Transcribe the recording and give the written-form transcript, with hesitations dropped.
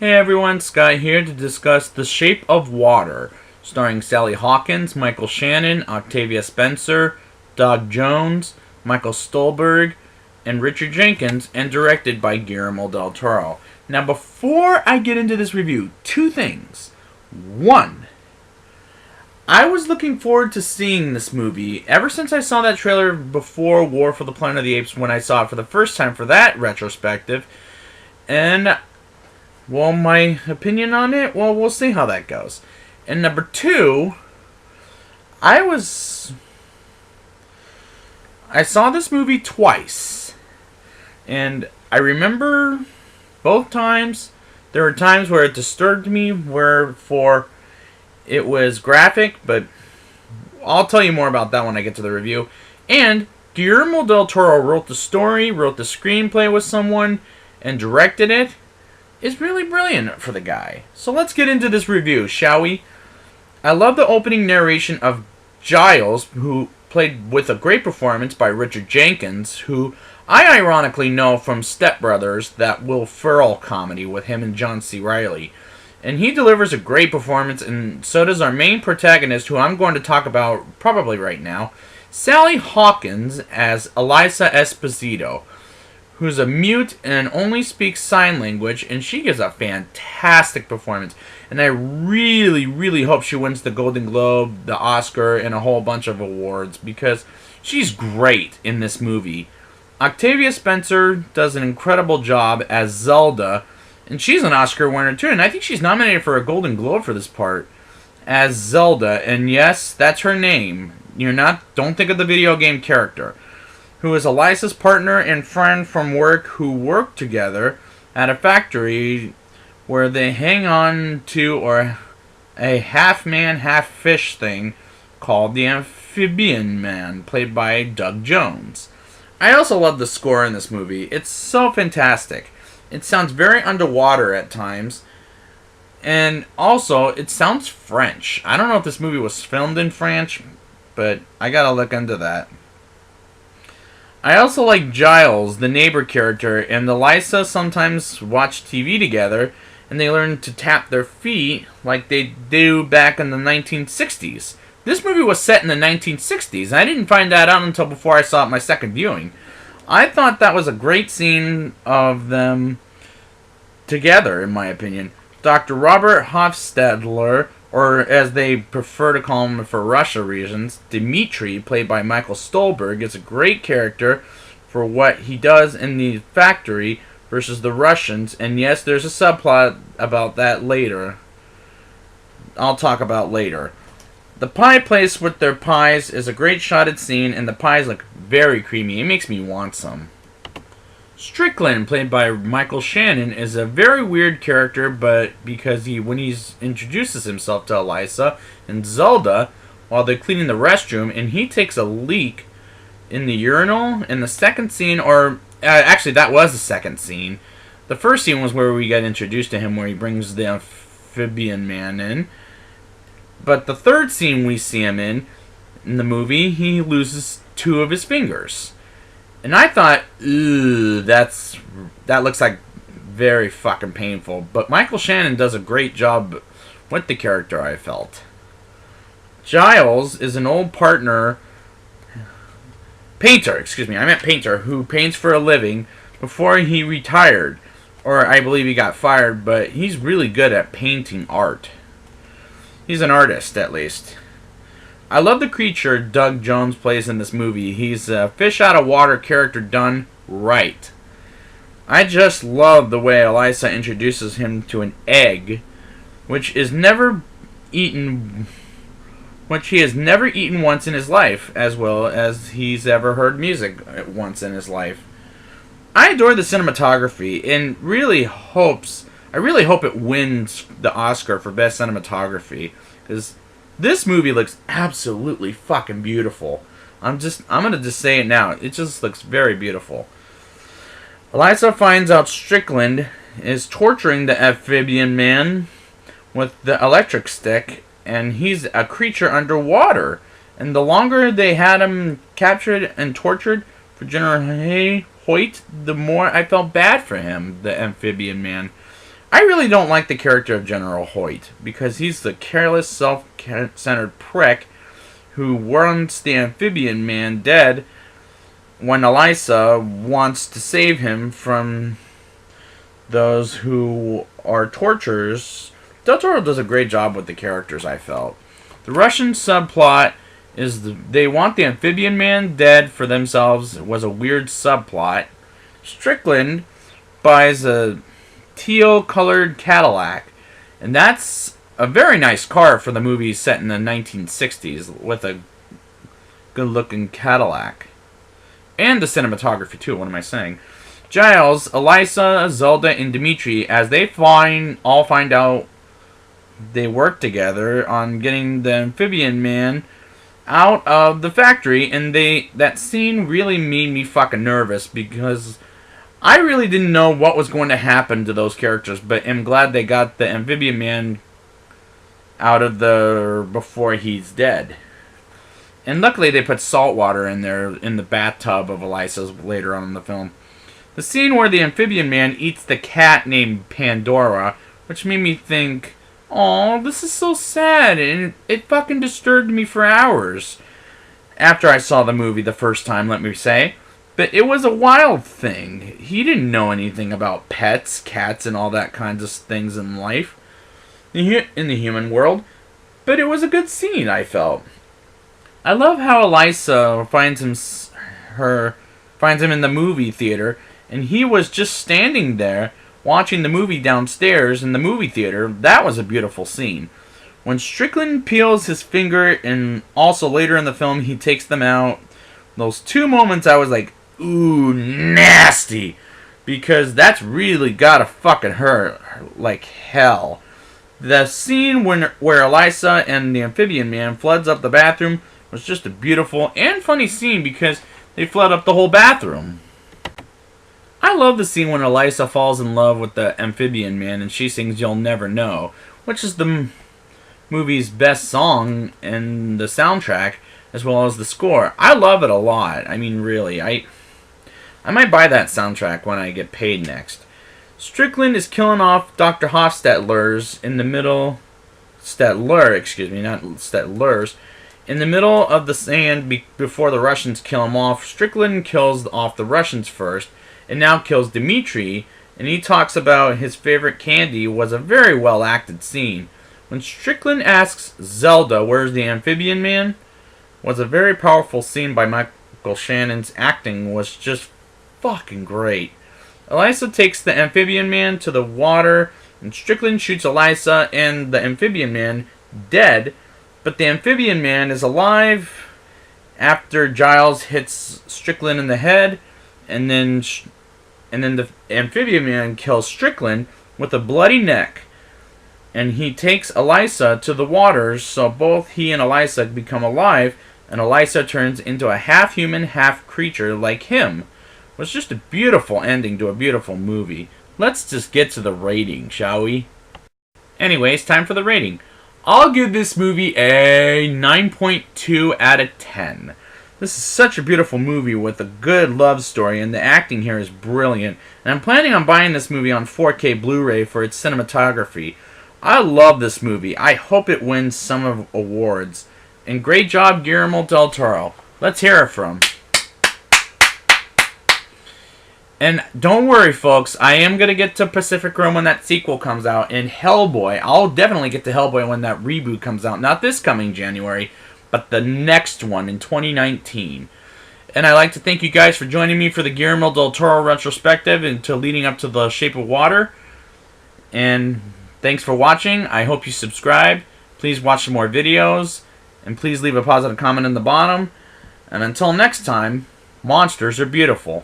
Hey everyone, Scott here to discuss The Shape of Water, starring Sally Hawkins, Michael Shannon, Octavia Spencer, Doug Jones, Michael Stolberg, and Richard Jenkins, and directed by Guillermo del Toro. Now before I get into this review, two things. One, I was looking forward to seeing this movie ever since I saw that trailer before War for the Planet of the Apes when I saw it for the first time for that retrospective. And well, my opinion on it, well, we'll see how that goes. And number two, I saw this movie twice. And I remember both times, there were times where it disturbed me, wherefore it was graphic, but I'll tell you more about that when I get to the review. And Guillermo del Toro wrote the story, wrote the screenplay with someone, and directed it. Is really brilliant for the guy. So let's get into this review, shall we? I love the opening narration of Giles, who played with a great performance by Richard Jenkins, who I ironically know from Step Brothers, that Will Ferrell comedy with him and John C. Reilly. And he delivers a great performance, and so does our main protagonist, who I'm going to talk about probably right now, Sally Hawkins as Elisa Esposito, who's a mute and only speaks sign language, and she gives a fantastic performance. And I really, really hope she wins the Golden Globe, the Oscar, and a whole bunch of awards, because she's great in this movie. Octavia Spencer does an incredible job as Zelda, and she's an Oscar winner too, and I think she's nominated for a Golden Globe for this part as Zelda, and yes, that's her name. Don't think of the video game character, who is Elisa's partner and friend from work, who work together at a factory where they hang on to or a half-man, half-fish thing called the Amphibian Man, played by Doug Jones. I also love the score in this movie. It's so fantastic. It sounds very underwater at times, and also it sounds French. I don't know if this movie was filmed in French, but I gotta look into that. I also like Giles, the neighbor character, and Elisa sometimes watch TV together, and they learn to tap their feet like they do back in the 1960s. This movie was set in the 1960s, and I didn't find that out until before I saw it my second viewing. I thought that was a great scene of them together, in my opinion. Dr. Robert Hofstadter, or as they prefer to call him for Russia reasons, Dimitri, played by Michael Stolberg, is a great character for what he does in the factory versus the Russians. And yes, there's a subplot about that later. I'll talk about later. The pie place with their pies is a great shotted scene, and the pies look very creamy. It makes me want some. Strickland, played by Michael Shannon, is a very weird character, but because when he introduces himself to Elisa and Zelda while they're cleaning the restroom, and he takes a leak in the urinal in the second scene, or actually that was the second scene. The first scene was where we got introduced to him, where he brings the Amphibian Man in. But the third scene we see him in the movie, he loses two of his fingers. And I thought, ooh, that looks like very fucking painful. But Michael Shannon does a great job with the character, I felt. Giles is an old painter, who paints for a living before he retired. Or I believe he got fired, but he's really good at painting art. He's an artist, at least. I love the creature Doug Jones plays in this movie. He's a fish-out-of-water character done right. I just love the way Elisa introduces him to an egg, which he has never eaten once in his life, as well as he's ever heard music once in his life. I adore the cinematography, and I really hope it wins the Oscar for Best Cinematography, because this movie looks absolutely fucking beautiful. I'm gonna just say it now. It just looks very beautiful. Elisa finds out Strickland is torturing the Amphibian Man with the electric stick, and he's a creature underwater. And the longer they had him captured and tortured for General Hoyt, the more I felt bad for him, the Amphibian Man. I really don't like the character of General Hoyt because he's the careless, self-centered prick who wants the amphibian man dead when Elisa wants to save him from those who are torturers. Del Toro does a great job with the characters, I felt. The Russian subplot is they want the amphibian man dead for themselves. It was a weird subplot. Strickland buys a teal-colored Cadillac, and that's a very nice car for the movie set in the 1960s with a good-looking Cadillac. And the cinematography, too. What am I saying? Giles, Elisa, Zelda, and Dimitri, as they all find out they work together on getting the amphibian man out of the factory, and that scene really made me fucking nervous because I really didn't know what was going to happen to those characters, but I'm glad they got the amphibian man out of there before he's dead. And luckily they put salt water in there in the bathtub of Elisa's later on in the film. The scene where the amphibian man eats the cat named Pandora, which made me think, "Aw, this is so sad," and it fucking disturbed me for hours after I saw the movie the first time, let me say. But it was a wild thing. He didn't know anything about pets, cats, and all that kinds of things in life, in the human world. But it was a good scene, I felt. I love how Elisa finds him in the movie theater, and he was just standing there watching the movie downstairs in the movie theater. That was a beautiful scene. When Strickland peels his finger, and also later in the film he takes them out, those two moments I was like, ooh, nasty. Because that's really gotta fucking hurt like hell. The scene where Elisa and the amphibian man floods up the bathroom was just a beautiful and funny scene because they flood up the whole bathroom. I love the scene when Elisa falls in love with the amphibian man and she sings "You'll Never Know," which is the movie's best song and the soundtrack, as well as the score. I love it a lot. I mean, really, I might buy that soundtrack when I get paid next. Strickland is killing off Dr. Hofstetler's in the middle... Stetler's. In the middle of the sand before the Russians kill him off. Strickland kills off the Russians first, and now kills Dimitri, and he talks about his favorite candy. Was a very well acted scene. When Strickland asks Zelda, "Where's the amphibian man?" was a very powerful scene by Michael Shannon's acting was just fucking great. Elisa takes the amphibian man to the water, and Strickland shoots Elisa and the amphibian man dead, but the amphibian man is alive after Giles hits Strickland in the head, and then the amphibian man kills Strickland with a bloody neck. And he takes Elisa to the waters, so both he and Elisa become alive, and Elisa turns into a half-human, half-creature like him. It was just a beautiful ending to a beautiful movie. Let's just get to the rating, shall we? Anyways, time for the rating. I'll give this movie a 9.2 out of 10. This is such a beautiful movie with a good love story, and the acting here is brilliant. And I'm planning on buying this movie on 4K Blu-ray for its cinematography. I love this movie. I hope it wins some awards. And great job, Guillermo del Toro. Let's hear it from him. And don't worry, folks. I am going to get to Pacific Rim when that sequel comes out. And Hellboy. I'll definitely get to Hellboy when that reboot comes out. Not this coming January, but the next one in 2019. And I'd like to thank you guys for joining me for the Guillermo del Toro retrospective and leading up to The Shape of Water. And thanks for watching. I hope you subscribe. Please watch some more videos. And please leave a positive comment in the bottom. And until next time, monsters are beautiful.